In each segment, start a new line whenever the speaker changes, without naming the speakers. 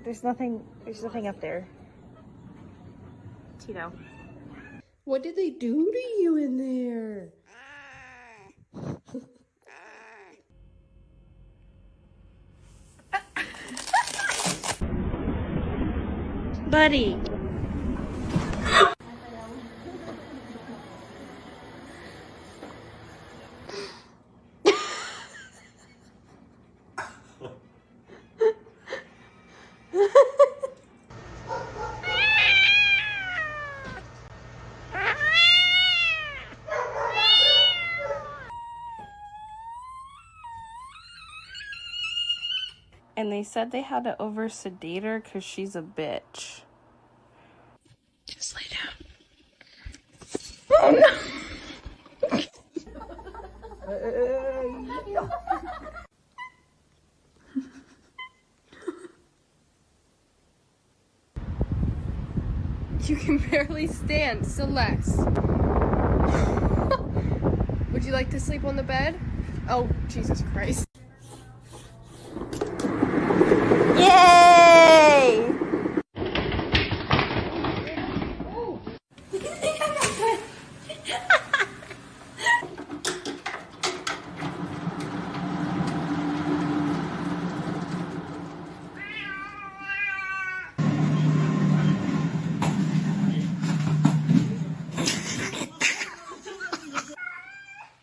There's nothing up there. Tito.
What did they do to you in there?
Buddy. And they said they had to over-sedate her because she's a bitch.
Just lay down. Oh no! You can barely stand, Celeste. Would you like to sleep on the bed? Oh, Jesus Christ.
Yay!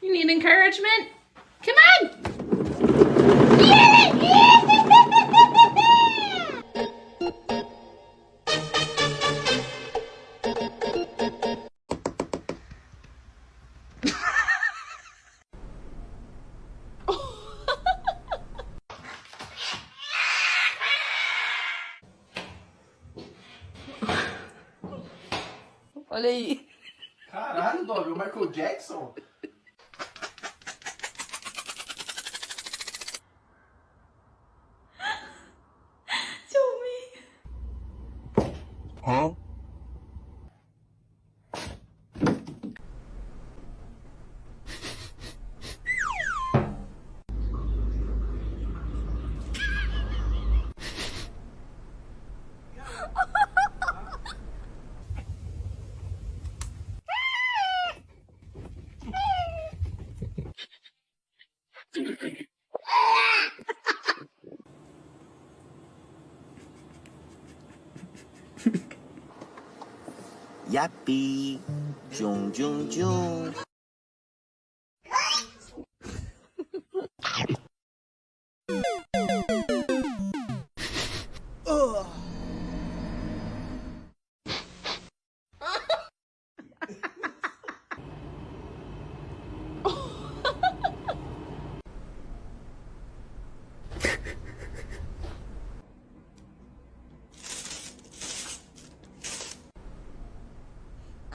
You need encouragement? Come on! Olha aí.
Caralho, Dog, o Michael Jackson? Huh?
Yappy, jung jung jung.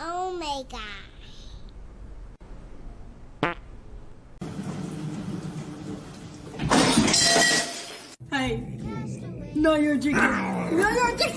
Oh my god.
Hey, no, you're chicken. No, you're chicken.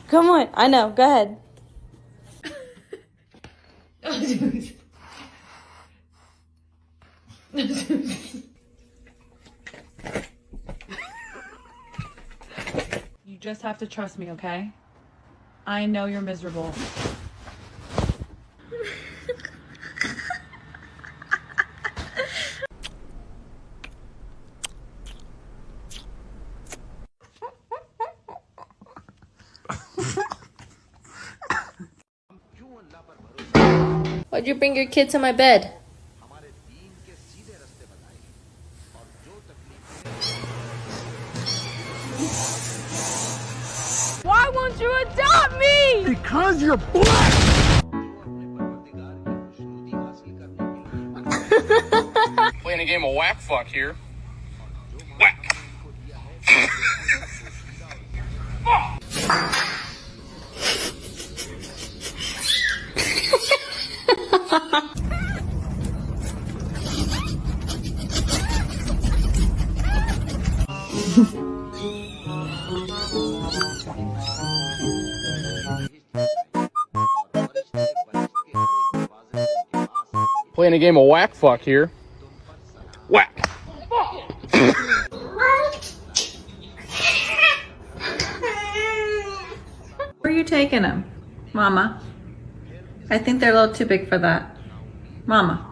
Come on. I know. Go ahead.
You just have to trust me, okay? I know you're miserable.
Why'd you bring your kid to my bed?
Why won't you adopt me?
Because you're black!
Playing a game of whack fuck here. Whack!
Playing a game of whack fuck here. Whack.
Where are you taking him? Mama. I think they're a little too big for that. Mama.